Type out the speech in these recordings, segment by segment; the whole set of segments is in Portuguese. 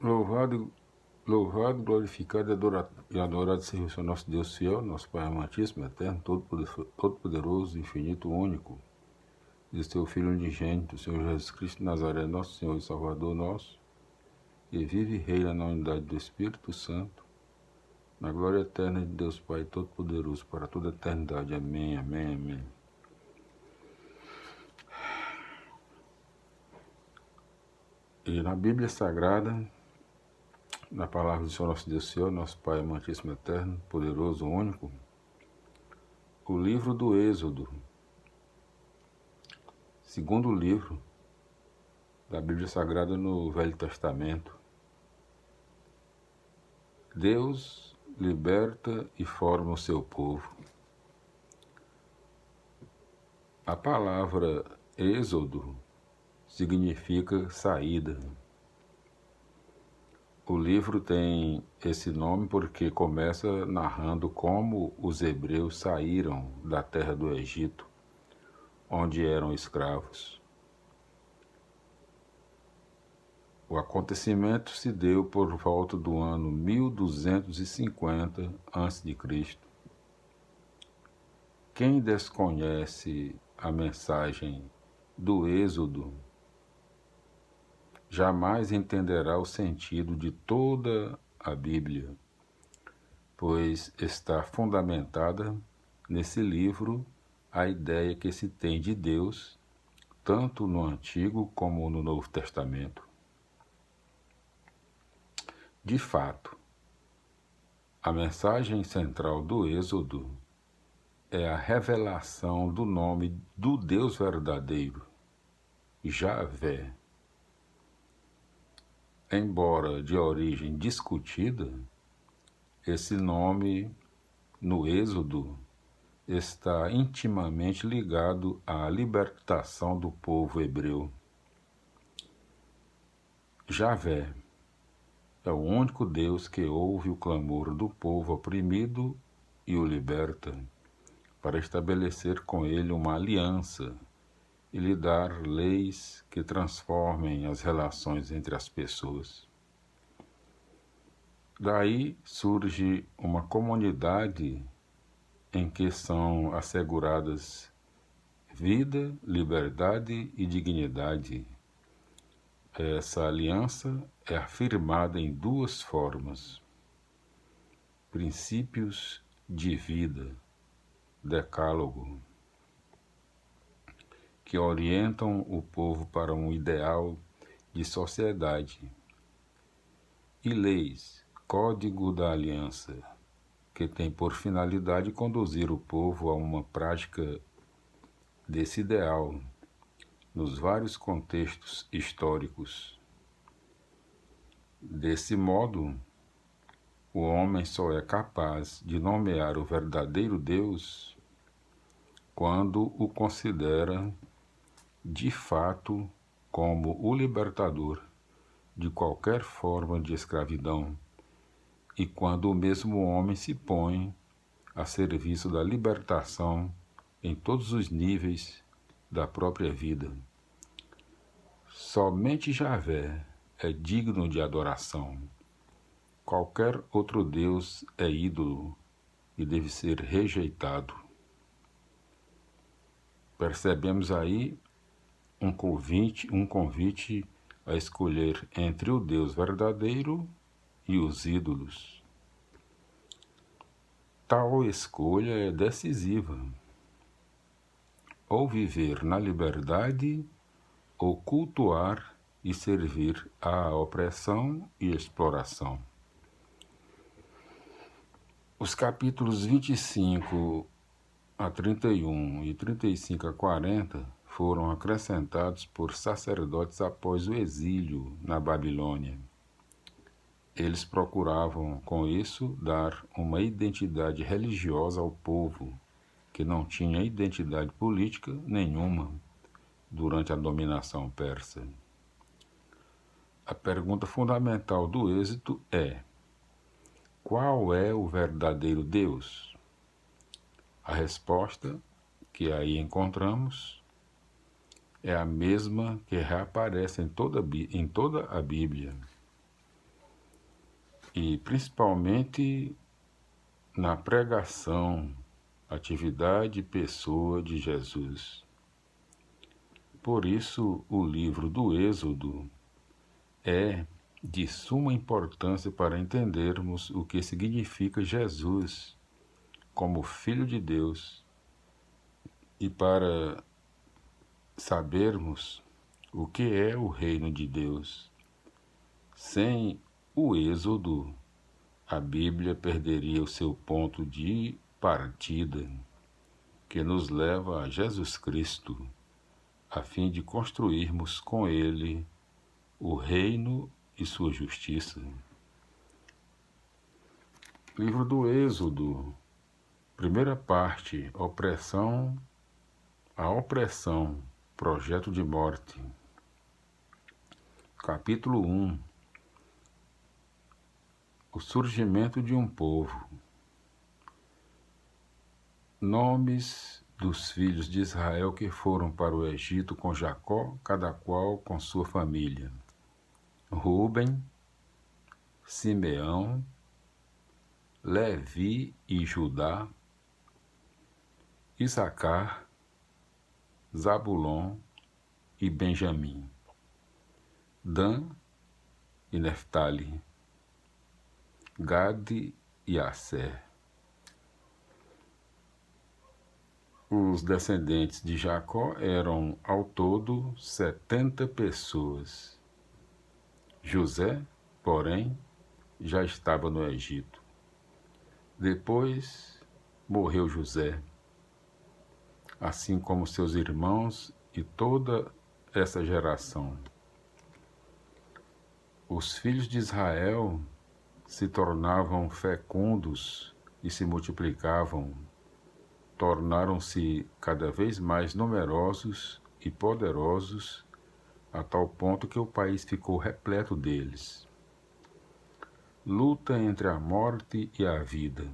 Louvado, louvado, glorificado e adorado seja o nosso Deus fiel, nosso Pai amantíssimo, eterno, todo-poderoso, infinito, único, de seu Filho unigênito, Senhor Jesus Cristo de Nazaré, nosso Senhor e Salvador nosso, e vive e reina na unidade do Espírito Santo, na glória eterna de Deus Pai Todo-Poderoso, para toda a eternidade. Amém, amém, amém. E na Bíblia Sagrada, na palavra do Senhor nosso Deus Senhor, nosso Pai amantíssimo, eterno, poderoso, único, o livro do Êxodo, segundo livro da Bíblia Sagrada no Velho Testamento. Deus liberta e forma o seu povo. A palavra Êxodo significa saída. O livro tem esse nome porque começa narrando como os hebreus saíram da terra do Egito, onde eram escravos. O acontecimento se deu por volta do ano 1250 a.C. Quem desconhece a mensagem do Êxodo jamais entenderá o sentido de toda a Bíblia, pois está fundamentada nesse livro a ideia que se tem de Deus, tanto no Antigo como no Novo Testamento. De fato, a mensagem central do Êxodo é a revelação do nome do Deus verdadeiro, Javé. Embora de origem discutida, esse nome no Êxodo está intimamente ligado à libertação do povo hebreu. Javé é o único Deus que ouve o clamor do povo oprimido e o liberta, para estabelecer com ele uma aliança e lhe dar leis que transformem as relações entre as pessoas. Daí surge uma comunidade em que são asseguradas vida, liberdade e dignidade. Essa aliança é afirmada em duas formas: princípios de vida, decálogo, que orientam o povo para um ideal de sociedade, e leis, código da aliança, que tem por finalidade conduzir o povo a uma prática desse ideal nos vários contextos históricos. Desse modo, o homem só é capaz de nomear o verdadeiro Deus quando o considera de fato como o libertador de qualquer forma de escravidão e quando o mesmo homem se põe a serviço da libertação em todos os níveis da própria vida. Somente Javé é digno de adoração. Qualquer outro Deus é ídolo e deve ser rejeitado. Percebemos aí um convite a escolher entre o Deus verdadeiro e os ídolos. Tal escolha é decisiva. Ou viver na liberdade, ou cultuar e servir à opressão e exploração. Os capítulos 25 a 31 e 35 a 40 foram acrescentados por sacerdotes após o exílio na Babilônia. Eles procuravam, com isso, dar uma identidade religiosa ao povo, que não tinha identidade política nenhuma durante a dominação persa. A pergunta fundamental do Êxodo é: qual é o verdadeiro Deus? A resposta que aí encontramos é a mesma que reaparece em toda a Bíblia. e principalmente na pregação, atividade e pessoa de Jesus. Por isso, o livro do Êxodo é de suma importância para entendermos o que significa Jesus como Filho de Deus e para sabermos o que é o reino de Deus. Sem o Êxodo, a Bíblia perderia o seu ponto de partida, que nos leva a Jesus Cristo, a fim de construirmos com Ele o reino e sua justiça. Livro do Êxodo, primeira parte, a opressão, projeto de morte. Capítulo 1, o surgimento de um povo. Nomes dos filhos de Israel que foram para o Egito com Jacó, cada qual com sua família. Rúben, Simeão, Levi e Judá, Issacar, Zabulon e Benjamim, Dan e Neftali, Gade e Asser. Os descendentes de Jacó eram, ao todo, 70 pessoas. José, porém, já estava no Egito. Depois morreu José, assim como seus irmãos e toda essa geração. Os filhos de Israel se tornavam fecundos e se multiplicavam, tornaram-se cada vez mais numerosos e poderosos, a tal ponto que o país ficou repleto deles. Luta entre a morte e a vida.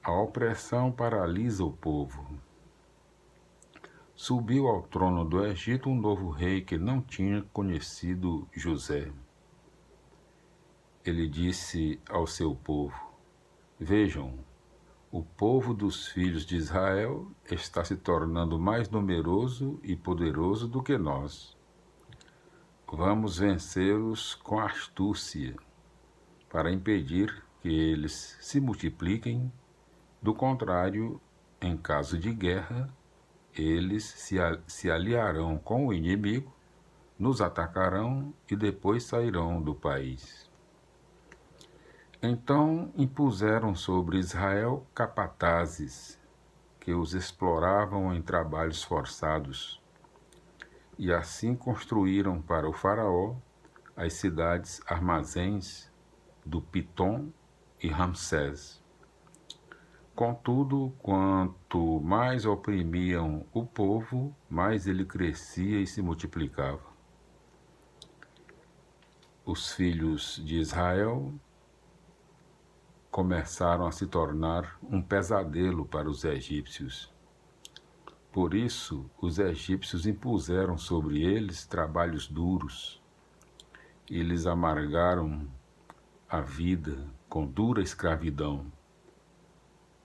A opressão paralisa o povo. Subiu ao trono do Egito um novo rei que não tinha conhecido José. Ele disse ao seu povo: Vejam, o povo dos filhos de Israel está se tornando mais numeroso e poderoso do que nós. Vamos vencê-los com astúcia, para impedir que eles se multipliquem. Do contrário, em caso de guerra, eles se aliarão com o inimigo, nos atacarão e depois sairão do país. Então impuseram sobre Israel capatazes, que os exploravam em trabalhos forçados, e assim construíram para o faraó as cidades armazéns do Pitom e Ramsés. Contudo, quanto mais oprimiam o povo, mais ele crescia e se multiplicava. Os filhos de Israel começaram a se tornar um pesadelo para os egípcios. Por isso, os egípcios impuseram sobre eles trabalhos duros e lhes amargaram a vida com dura escravidão.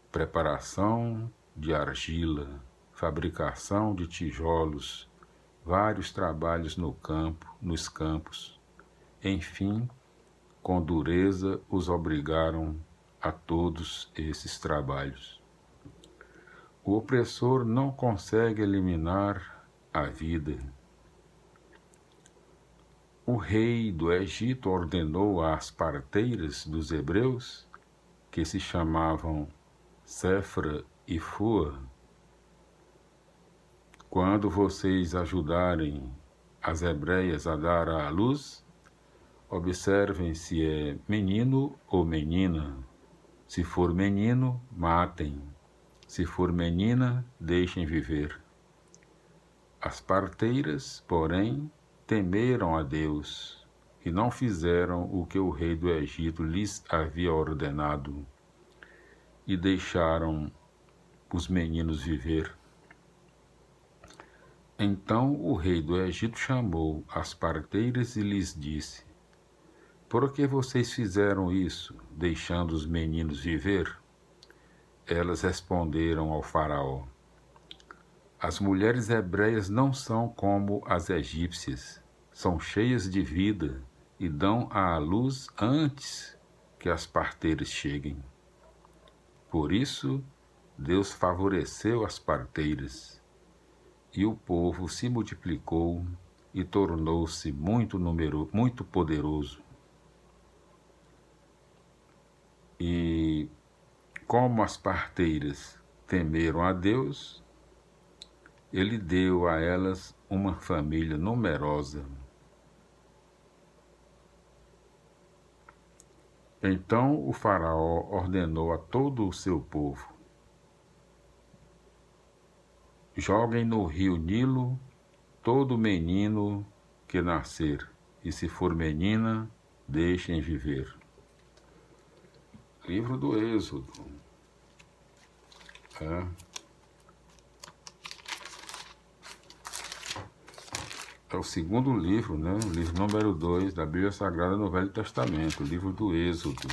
Preparação de argila, fabricação de tijolos, vários trabalhos no campo, nos campos. Enfim, com dureza os obrigaram a todos esses trabalhos. O opressor não consegue eliminar a vida. O rei do Egito ordenou às parteiras dos hebreus, que se chamavam Sefra e Fua: quando vocês ajudarem as hebreias a dar à luz, observem se é menino ou menina. Se for menino, matem. Se for menina, deixem viver. As parteiras, porém, temeram a Deus e não fizeram o que o rei do Egito lhes havia ordenado e deixaram os meninos viver. Então o rei do Egito chamou as parteiras e lhes disse: por que vocês fizeram isso, deixando os meninos viver? Elas responderam ao faraó: as mulheres hebreias não são como as egípcias, são cheias de vida e dão à luz antes que as parteiras cheguem. Por isso, Deus favoreceu as parteiras, e o povo se multiplicou e tornou-se muito poderoso. E como as parteiras temeram a Deus, ele deu a elas uma família numerosa. Então o faraó ordenou a todo o seu povo: joguem no rio Nilo todo menino que nascer, e se for menina, deixem viver. Livro do Êxodo. É o segundo livro, né? O livro número 2 da Bíblia Sagrada no Velho Testamento, o livro do Êxodo.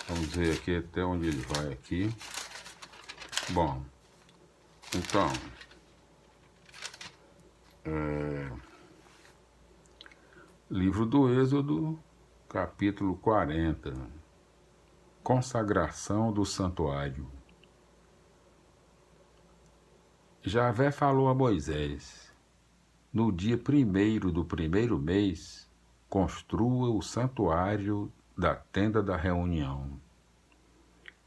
Vamos ver aqui até onde ele vai aqui. Bom, então, livro do Êxodo, capítulo 40, consagração do santuário. Javé falou a Moisés: no dia 1º do 1º mês, construa o santuário da tenda da reunião.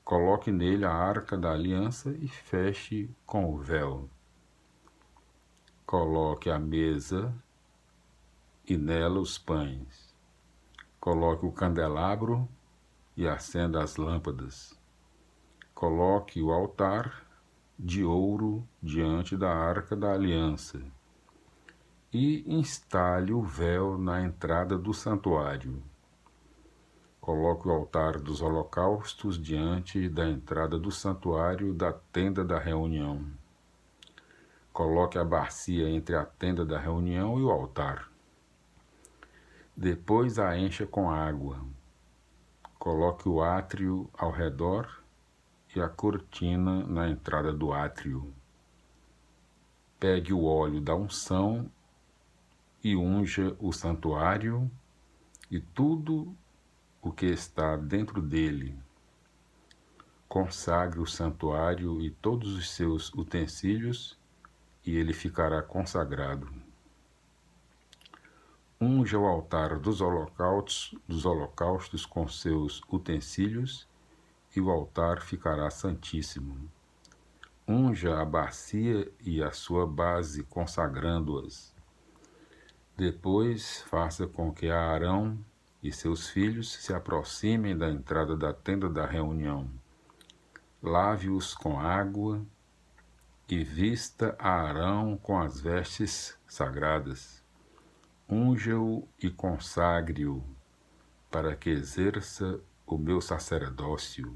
Coloque nele a arca da aliança e feche com o véu. Coloque a mesa e nela os pães. Coloque o candelabro e acenda as lâmpadas. Coloque o altar de ouro diante da arca da aliança e instale o véu na entrada do santuário. Coloque o altar dos holocaustos diante da entrada do santuário da tenda da reunião. Coloque a bacia entre a tenda da reunião e o altar. Depois a encha com água. Coloque o átrio ao redor e a cortina na entrada do átrio. Pegue o óleo da unção e unja o santuário e tudo o que está dentro dele. Consagre o santuário e todos os seus utensílios, e ele ficará consagrado. Unja o altar dos holocaustos com seus utensílios, e o altar ficará santíssimo. Unja a bacia e a sua base, consagrando-as. Depois faça com que Arão e seus filhos se aproximem da entrada da tenda da reunião. Lave-os com água e vista a Arão com as vestes sagradas. Unja-o e consagre-o, para que exerça o meu sacerdócio.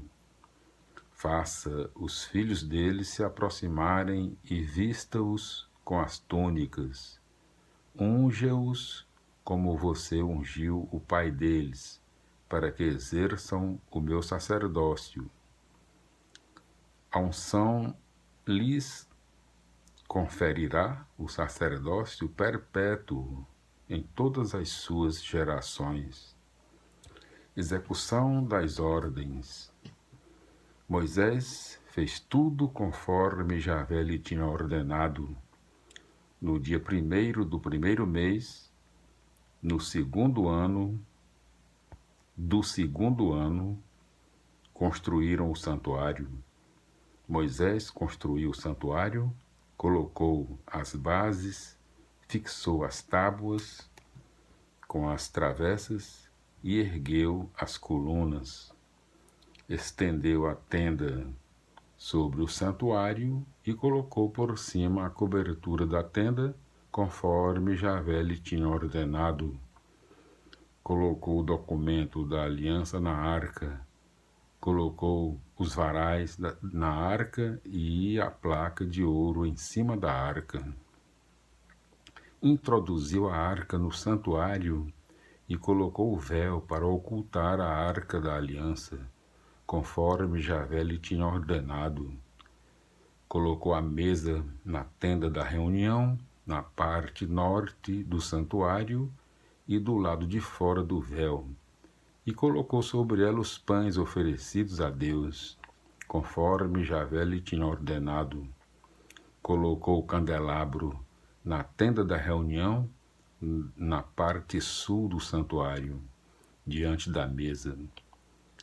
Faça os filhos dele se aproximarem e vista-os com as túnicas. Unja-os como você ungiu o pai deles, para que exerçam o meu sacerdócio. A unção lhes conferirá o sacerdócio perpétuo em todas as suas gerações. Execução das ordens. Moisés fez tudo conforme Javé lhe tinha ordenado. No dia 1º do 1º mês, no segundo ano, construíram o santuário. Moisés construiu o santuário, colocou as bases, fixou as tábuas com as travessas e ergueu as colunas. Estendeu a tenda sobre o santuário e colocou por cima a cobertura da tenda, conforme Javé lhe tinha ordenado. Colocou o documento da aliança na arca, colocou os varais na arca e a placa de ouro em cima da arca. Introduziu a arca no santuário e colocou o véu para ocultar a arca da aliança, conforme Javé lhe tinha ordenado. Colocou a mesa na tenda da reunião, na parte norte do santuário e do lado de fora do véu, e colocou sobre ela os pães oferecidos a Deus, conforme Javé lhe tinha ordenado. Colocou o candelabro na tenda da reunião, na parte sul do santuário, diante da mesa.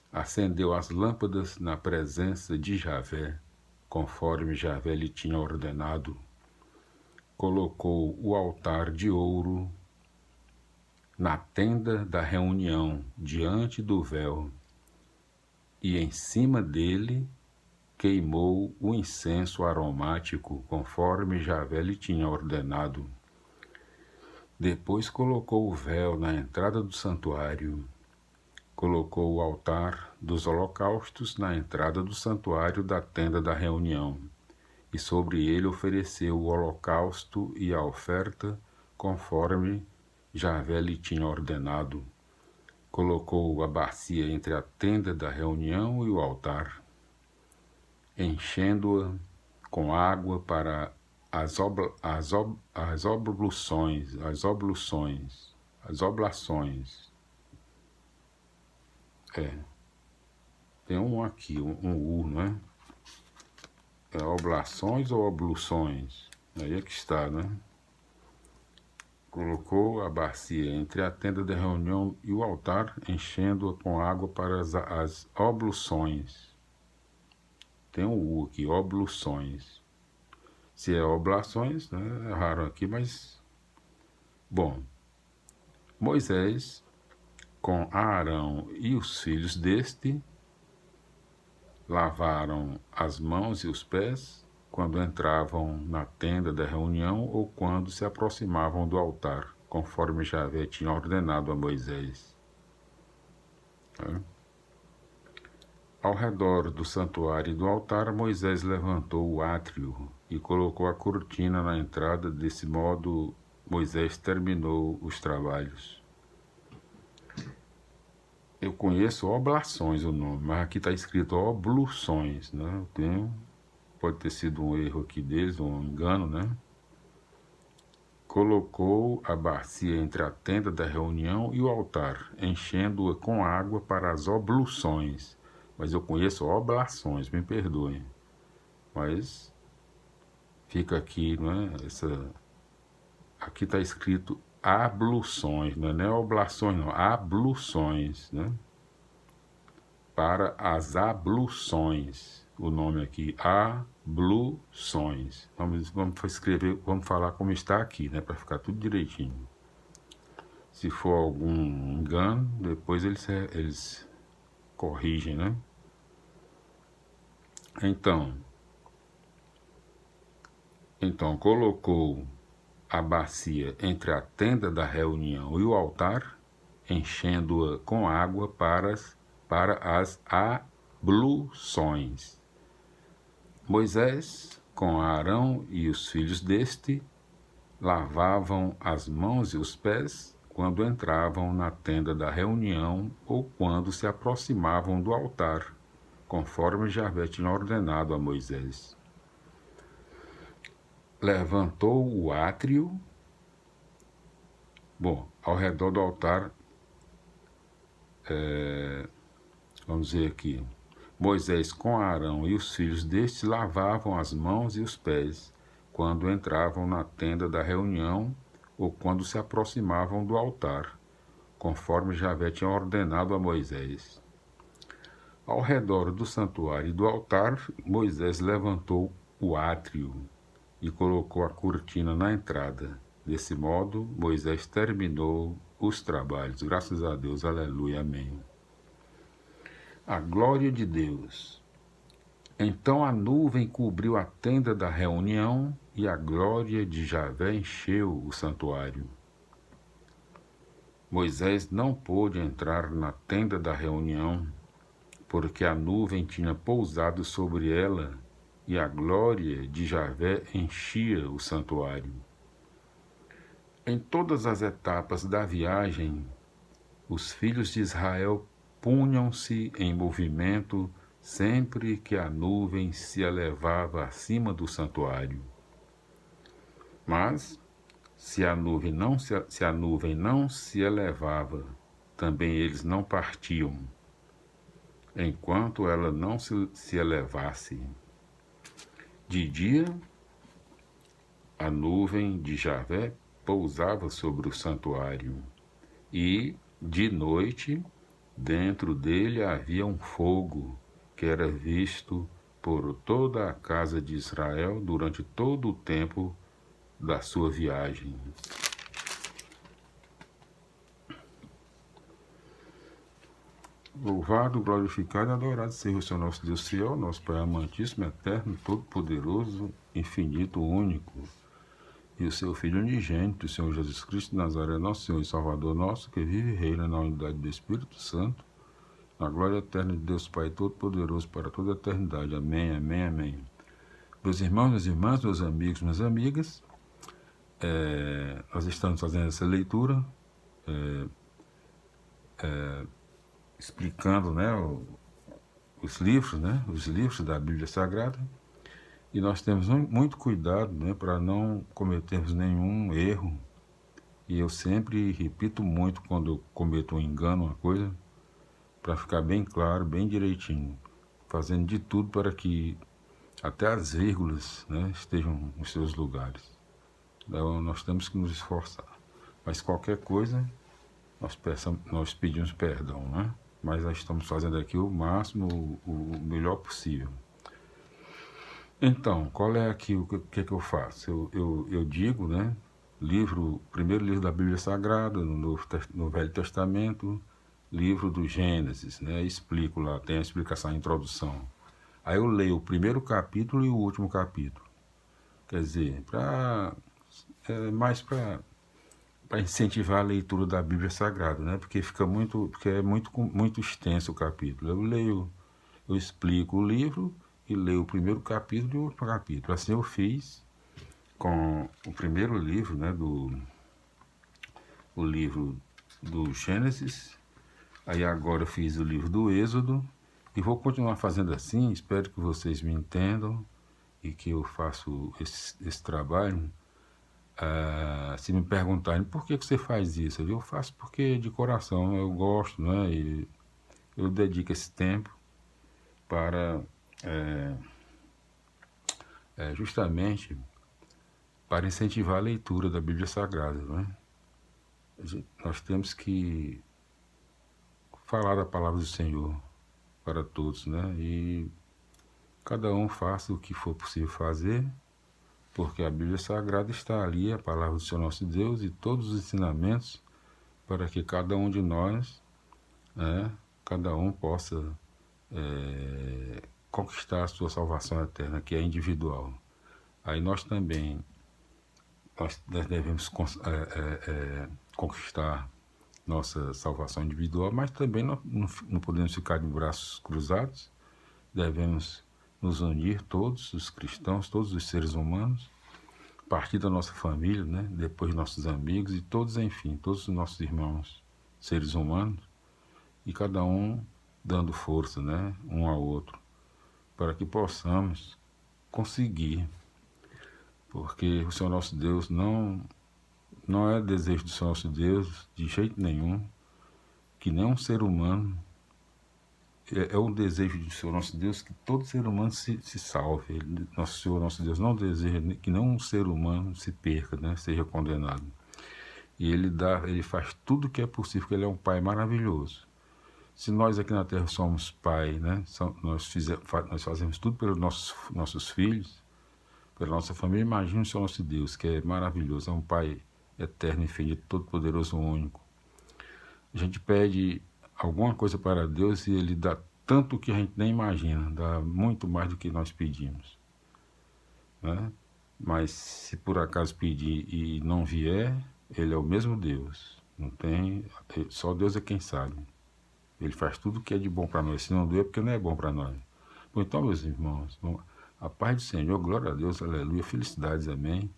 Acendeu as lâmpadas na presença de Javé, conforme Javé lhe tinha ordenado. Colocou o altar de ouro na tenda da reunião, diante do véu, e em cima dele queimou o incenso aromático, conforme Javé lhe tinha ordenado. Depois colocou o véu na entrada do santuário. Colocou o altar dos holocaustos na entrada do santuário da tenda da reunião, e sobre ele ofereceu o holocausto e a oferta, conforme Javé lhe tinha ordenado. Colocou a bacia entre a tenda da reunião e o altar, enchendo-a com água para as oblações. Tem um aqui, um U, né? É oblações ou obluções? Aí é que está, né? Colocou a bacia entre a tenda da reunião e o altar, enchendo-a com água para as obluções. Tem um U aqui, obluções. Se é oblações, né? É raro aqui, mas... Bom, Moisés, com Arão e os filhos deste, lavaram as mãos e os pés quando entravam na tenda da reunião ou quando se aproximavam do altar, conforme Javé tinha ordenado a Moisés. Ao redor do santuário e do altar, Moisés levantou o átrio e colocou a cortina na entrada. Desse modo, Moisés terminou os trabalhos. Eu conheço oblações o nome, mas aqui está escrito obluções, né? Pode ter sido um erro aqui deles, um engano, né? Colocou a bacia entre a tenda da reunião e o altar, enchendo-a com água para as obluções. Mas eu conheço oblações, me perdoem. Mas fica aqui, né? Aqui está escrito abluções, não é oblações, não, abluções, né? Para as abluções, o nome aqui, abluções. Vamos escrever, vamos falar como está aqui, né? Para ficar tudo direitinho. Se for algum engano, depois eles corrigem, né? Então colocou a bacia entre a tenda da reunião e o altar, enchendo-a com água para as abluções. Moisés, com Arão e os filhos deste, lavavam as mãos e os pés quando entravam na tenda da reunião ou quando se aproximavam do altar, conforme Javé tinha ordenado a Moisés. Levantou o átrio, ao redor do altar, vamos ver aqui, Moisés com Arão e os filhos deste lavavam as mãos e os pés quando entravam na tenda da reunião ou quando se aproximavam do altar, conforme Javé tinha ordenado a Moisés. Ao redor do santuário e do altar, Moisés levantou o átrio e colocou a cortina na entrada. Desse modo, Moisés terminou os trabalhos. Graças a Deus, aleluia, amém. A glória de Deus. Então a nuvem cobriu a tenda da reunião e a glória de Javé encheu o santuário. Moisés não pôde entrar na tenda da reunião, porque a nuvem tinha pousado sobre ela e a glória de Javé enchia o santuário. Em todas as etapas da viagem, Os filhos de Israel punham-se em movimento sempre que a nuvem se elevava acima do santuário. Mas, se a nuvem não se elevava, também eles não partiam, enquanto ela não se elevasse. De dia, a nuvem de Javé pousava sobre o santuário, e, de noite, dentro dele havia um fogo, que era visto por toda a casa de Israel durante todo o tempo da sua viagem. Louvado, glorificado e adorado seja o Senhor nosso Deus fiel, nosso Pai amantíssimo, eterno, todo-poderoso, infinito, único, e o seu Filho unigênito, o Senhor Jesus Cristo de Nazaré, nosso Senhor e Salvador nosso, que vive e reina na unidade do Espírito Santo, na glória eterna de Deus Pai Todo-Poderoso para toda a eternidade. Amém, amém, amém. Meus irmãos, minhas irmãs, meus amigos, minhas amigas, nós estamos fazendo essa leitura, explicando, né, os livros da Bíblia Sagrada, e nós temos muito cuidado, né, para não cometermos nenhum erro. E eu sempre repito muito quando eu cometo um engano, uma coisa, para ficar bem claro, bem direitinho, fazendo de tudo para que até as vírgulas, né, estejam nos seus lugares. Então, nós temos que nos esforçar. Mas qualquer coisa, nós pedimos perdão, né? Mas nós estamos fazendo aqui o máximo, o melhor possível. Então, qual é aqui o que eu faço? Eu digo, né? Primeiro livro da Bíblia Sagrada, no Velho Testamento, livro do Gênesis, né? Explico lá, tem a explicação, a introdução. Aí eu leio o primeiro capítulo e o último capítulo. Quer dizer, mais para incentivar a leitura da Bíblia Sagrada, né? Porque é muito extenso o capítulo. Eu explico o livro e leio o primeiro capítulo e o último capítulo. Assim eu fiz com o primeiro livro, né? O livro do Gênesis. Aí agora eu fiz o livro do Êxodo e vou continuar fazendo assim. Espero que vocês me entendam e que eu faço esse trabalho. Se me perguntarem por que você faz isso, eu faço porque de coração eu gosto, né? E eu dedico esse tempo para justamente para incentivar a leitura da Bíblia Sagrada, né? Nós temos que falar da palavra do Senhor para todos, né? E cada um faça o que for possível fazer, porque a Bíblia Sagrada está ali, a palavra do Senhor nosso Deus e todos os ensinamentos para que cada um de nós, né, cada um possa conquistar a sua salvação eterna, que é individual. Aí nós também nós devemos conquistar nossa salvação individual, mas também não podemos ficar de braços cruzados, devemos nos unir, todos os cristãos, todos os seres humanos, partir da nossa família, né? Depois nossos amigos e todos, enfim, todos os nossos irmãos, seres humanos, e cada um dando força, né? Um ao outro, para que possamos conseguir, porque o Senhor nosso Deus não é desejo do Senhor nosso Deus, de jeito nenhum, que nenhum ser humano, é o desejo do Senhor nosso Deus que todo ser humano se salve. Nosso Senhor nosso Deus não deseja que nenhum ser humano se perca, né, seja condenado. E ele faz tudo o que é possível, porque ele é um Pai maravilhoso. Se nós aqui na Terra somos Pai, né, nós fazemos tudo pelos nossos filhos, pela nossa família, imagine o Senhor nosso Deus, que é maravilhoso, é um Pai eterno, infinito, todo-poderoso, único. A gente pede alguma coisa para Deus e Ele dá tanto que a gente nem imagina, dá muito mais do que nós pedimos, né? Mas se por acaso pedir e não vier, Ele é o mesmo Deus, não tem, só Deus é quem sabe. Ele faz tudo o que é de bom para nós, se não deu é porque não é bom para nós. Bom, então, meus irmãos, a paz do Senhor, glória a Deus, aleluia, felicidades, amém.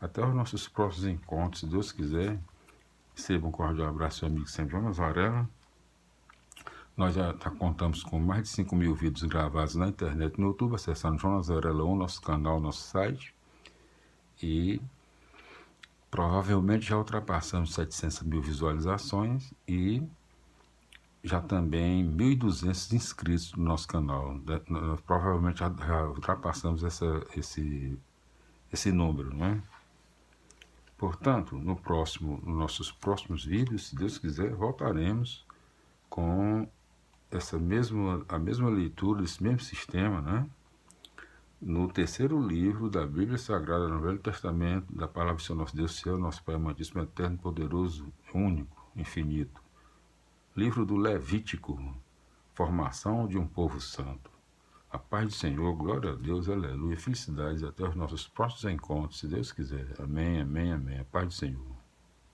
Até os nossos próximos encontros, se Deus quiser. Receba um cordial abraço, seu amigo sempre Jonas Varela. Nós já contamos com mais de 5 mil vídeos gravados na internet, no YouTube, acessando Jonas Varela 1, nosso canal, nosso site. E provavelmente já ultrapassamos 700 mil visualizações e já também 1.200 inscritos no nosso canal. Provavelmente já ultrapassamos esse número, né? Portanto, nos nossos próximos vídeos, se Deus quiser, voltaremos com a mesma leitura desse mesmo sistema, né? No terceiro livro da Bíblia Sagrada, no Velho Testamento, da palavra do Senhor nosso Deus, Senhor, nosso Pai amantíssimo, eterno, poderoso, único, infinito. Livro do Levítico, formação de um povo santo. A paz do Senhor, glória a Deus, aleluia, felicidades, até os nossos próximos encontros, se Deus quiser. Amém, amém, amém. A paz do Senhor.